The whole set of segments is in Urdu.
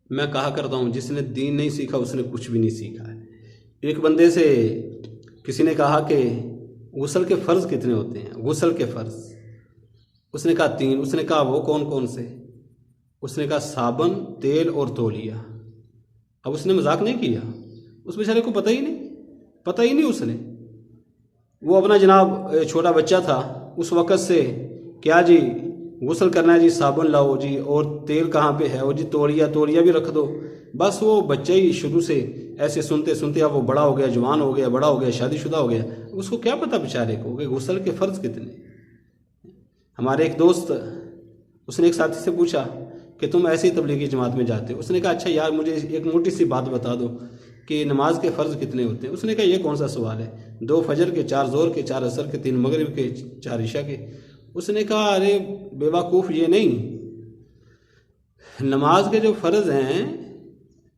میں کہا کرتا ہوں جس نے دین نہیں سیکھا اس نے کچھ بھی نہیں سیکھا ہے۔ ایک بندے سے کسی نے کہا کہ غسل کے فرض کتنے ہوتے ہیں، غسل کے فرض؟ اس نے کہا 3۔ اس نے کہا وہ کون کون سے؟ اس نے کہا صابن، تیل اور تولیہ۔ اب اس نے مذاق نہیں کیا، اس بیچارے کو پتہ ہی نہیں اس نے، وہ اپنا جناب چھوٹا بچہ تھا اس وقت سے، کیا جی غسل کرنا ہے جی، صابن لاؤ جی، اور تیل کہاں پہ ہے، اور جی تولیہ بھی رکھ دو۔ بس وہ بچہ ہی شروع سے ایسے سنتے سنتے اب وہ بڑا ہو گیا، جوان ہو گیا، بڑا ہو گیا، شادی شدہ ہو گیا، اس کو کیا پتہ بیچارے کو کہ غسل کے فرض کتنے۔ ہمارے ایک دوست، اس نے ایک ساتھی سے پوچھا کہ تم ایسی تبلیغی جماعت میں جاتے ہو، اس نے کہا اچھا یار مجھے ایک موٹی سی بات بتا دو کہ نماز کے فرض کتنے ہوتے ہیں۔ اس نے کہا یہ کون سا سوال ہے، 2 فجر کے، 4 ظہر کے، 4 عصر کے، 3 مغرب کے، 4 عشاء کے۔ اس نے کہا ارے بے وقوف، یہ نہیں، نماز کے جو فرض ہیں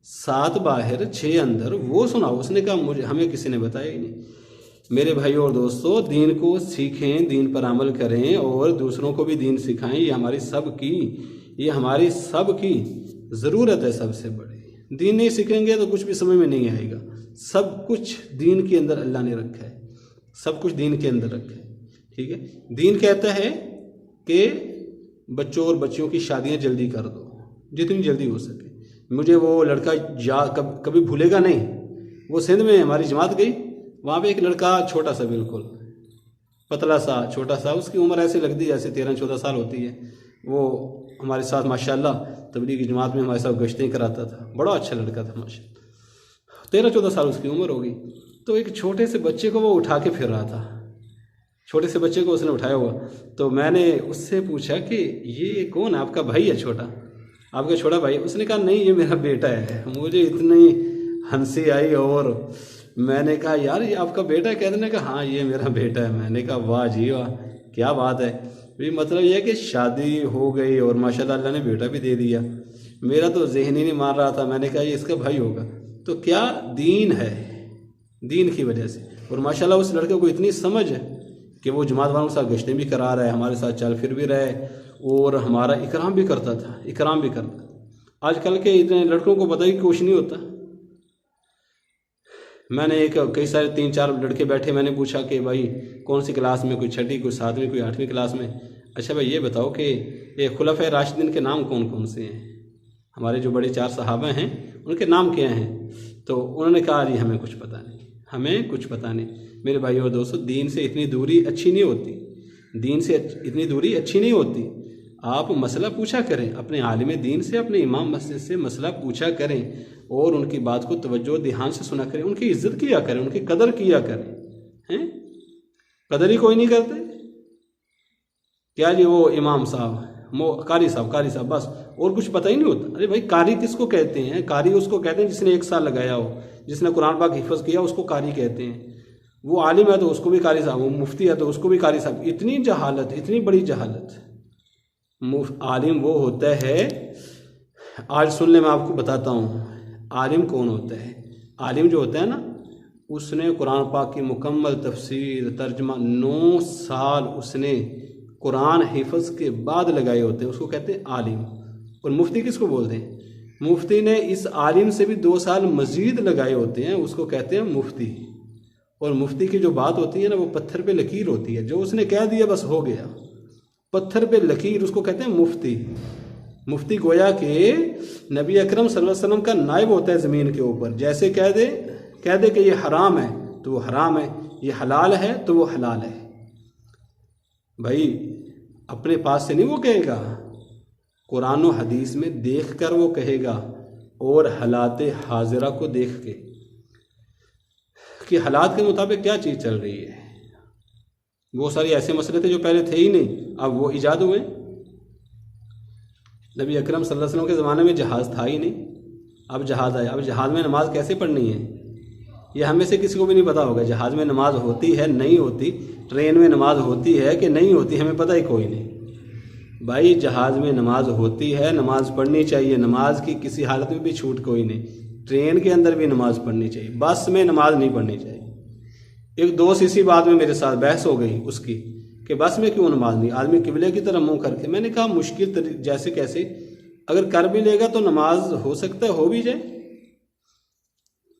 7 باہر 6 اندر، وہ سناؤ۔ اس نے کہا ہمیں کسی نے بتایا ہی نہیں۔ میرے بھائی اور دوستو، دین کو سیکھیں، دین پر عمل کریں اور دوسروں کو بھی دین سکھائیں، یہ ہماری سب کی ضرورت ہے سب سے بڑی۔ دین نہیں سیکھیں گے تو کچھ بھی سمجھ میں نہیں آئے گا۔ سب کچھ دین کے اندر اللہ نے رکھا ہے، سب کچھ دین کے اندر رکھا ہے، ٹھیک ہے۔ دین کہتا ہے کہ بچوں اور بچیوں کی شادیاں جلدی کر دو، جتنی جلدی ہو سکے۔ مجھے وہ لڑکا کبھی بھولے گا نہیں، وہ سندھ میں ہماری جماعت گئی، وہاں پہ ایک لڑکا چھوٹا سا، بالکل پتلا سا، چھوٹا سا، اس کی عمر ایسے لگتی ہے جیسے 13-14 سال ہوتی ہے۔ وہ ہمارے ساتھ ماشاءاللہ تبلیغی جماعت میں ہمارے ساتھ گشتیں کراتا تھا، بڑا اچھا لڑکا تھا ماشاءاللہ، 13-14 سال اس کی عمر ہو گئی۔ تو ایک چھوٹے سے بچے کو وہ اٹھا کے پھر رہا تھا، چھوٹے سے بچے کو اس نے اٹھایا ہوا۔ تو میں نے اس سے پوچھا کہ یہ کون ہے، آپ کا بھائی ہے چھوٹا، آپ کا چھوٹا بھائی؟ اس نے کہا نہیں یہ میرا بیٹا ہے۔ مجھے اتنی ہنسی آئی اور میں نے کہا یار یہ آپ کا بیٹا ہے؟ کہتے ہیں کہ ہاں یہ میرا بیٹا ہے۔ میں نے کہا واہ جی واہ، کیا بات ہے۔ مطلب یہ ہے کہ شادی ہو گئی اور ماشاءاللہ اللہ نے بیٹا بھی دے دیا۔ میرا تو ذہن ہی نہیں مان رہا تھا، میں نے کہا یہ اس کا بھائی ہوگا۔ تو کیا دین ہے، دین کی وجہ سے۔ اور ماشاءاللہ اس لڑکے کو اتنی سمجھ ہے کہ وہ جماعت والوں کے ساتھ گشتیں بھی کرا رہا ہے، ہمارے ساتھ چل پھر بھی رہے، اور ہمارا اکرام بھی کرتا تھا، اکرام بھی کرتا۔ آج کل کے اتنے لڑکوں کو پتہ ہی کچھ نہیں ہوتا۔ میں نے کئی سارے 3-4 لڑکے بیٹھے، میں نے پوچھا کہ بھائی کون سی کلاس میں، کوئی 6ٹھی، کوئی 7ویں، کوئی 8ویں کلاس میں۔ اچھا بھائی یہ بتاؤ کہ یہ خلفائے راشدین کے نام کون کون سے ہیں، ہمارے جو بڑے 4 صحابہ ہیں ان کے نام کیا ہیں؟ تو انہوں نے کہا جی ہمیں کچھ پتہ نہیں، ہمیں کچھ پتہ نہیں۔ میرے بھائی اور دوستو، دین سے اتنی دوری اچھی نہیں ہوتی، دین سے اتنی دوری اچھی نہیں ہوتی۔ آپ مسئلہ پوچھا کریں اپنے عالم دین سے، اپنے امام مسجد سے مسئلہ پوچھا کریں اور ان کی بات کو توجہ دھیان سے سنا کریں، ان کی عزت کیا کریں، ان کی قدر کیا کریں۔ ہیں قدر ہی کوئی نہیں کرتے، کیا جی وہ امام صاحب، قاری صاحب بس، اور کچھ پتہ ہی نہیں ہوتا۔ ارے بھائی قاری کس کو کہتے ہیں؟ قاری اس کو کہتے ہیں جس نے 1 سال لگایا ہو، جس نے قرآن پاک حفظ کیا اس کو قاری کہتے ہیں۔ وہ عالم ہے تو اس کو بھی قاری صاحب، وہ مفتی ہے تو اس کو بھی قاری صاحب۔ اتنی جہالت، اتنی بڑی جہالت۔ عالم وہ ہوتا ہے، آج سن لیں میں آپ کو بتاتا ہوں عالم کون ہوتا ہے۔ عالم جو ہوتا ہے نا، اس نے قرآن پاک کی مکمل تفسیر، ترجمہ 9 سال اس نے قرآن حفظ کے بعد لگائے ہوتے ہیں، اس کو کہتے ہیں عالم۔ اور مفتی کس کو بولتے ہیں؟ مفتی نے اس عالم سے بھی 2 سال مزید لگائے ہوتے ہیں، اس کو کہتے ہیں مفتی۔ اور مفتی کی جو بات ہوتی ہے نا، وہ پتھر پہ لکیر ہوتی ہے، جو اس نے کہہ دیا بس ہو گیا، پتھر پہ لکیر، اس کو کہتے ہیں مفتی۔ مفتی گویا کہ نبی اکرم صلی اللہ علیہ وسلم کا نائب ہوتا ہے زمین کے اوپر۔ جیسے کہہ دے کہ یہ حرام ہے تو وہ حرام ہے، یہ حلال ہے تو وہ حلال ہے۔ بھائی اپنے پاس سے نہیں وہ کہے گا، قرآن و حدیث میں دیکھ کر وہ کہے گا، اور حالات حاضرہ کو دیکھ کے کہ حالات کے مطابق کیا چیز چل رہی ہے۔ بہت سارے ایسے مسئلے تھے جو پہلے تھے ہی نہیں، اب وہ ایجاد ہوئے۔ نبی اکرم صلی اللہ علیہ وسلم کے زمانے میں جہاز تھا ہی نہیں، اب جہاز آیا۔ اب جہاز میں نماز کیسے پڑھنی ہے یہ ہم میں سے کسی کو بھی نہیں پتا ہوگا۔ جہاز میں نماز ہوتی ہے نہیں ہوتی، ٹرین میں نماز ہوتی ہے کہ نہیں ہوتی، ہمیں پتہ ہی کوئی نہیں۔ بھائی جہاز میں نماز ہوتی ہے، نماز پڑھنی چاہیے، نماز کی کسی حالت میں بھی چھوٹ کوئی نہیں۔ ٹرین کے اندر بھی نماز پڑھنی چاہیے، بس میں نماز نہیں پڑھنی چاہیے۔ ایک دوست اسی بات میں میرے ساتھ بحث ہو گئی اس کی کہ بس میں کیوں نماز نہیں، آدمی قبلے کی طرف منہ کر کے۔ میں نے کہا مشکل جیسے کیسے، اگر کر بھی لے گا تو نماز ہو سکتا ہے ہو بھی جائے.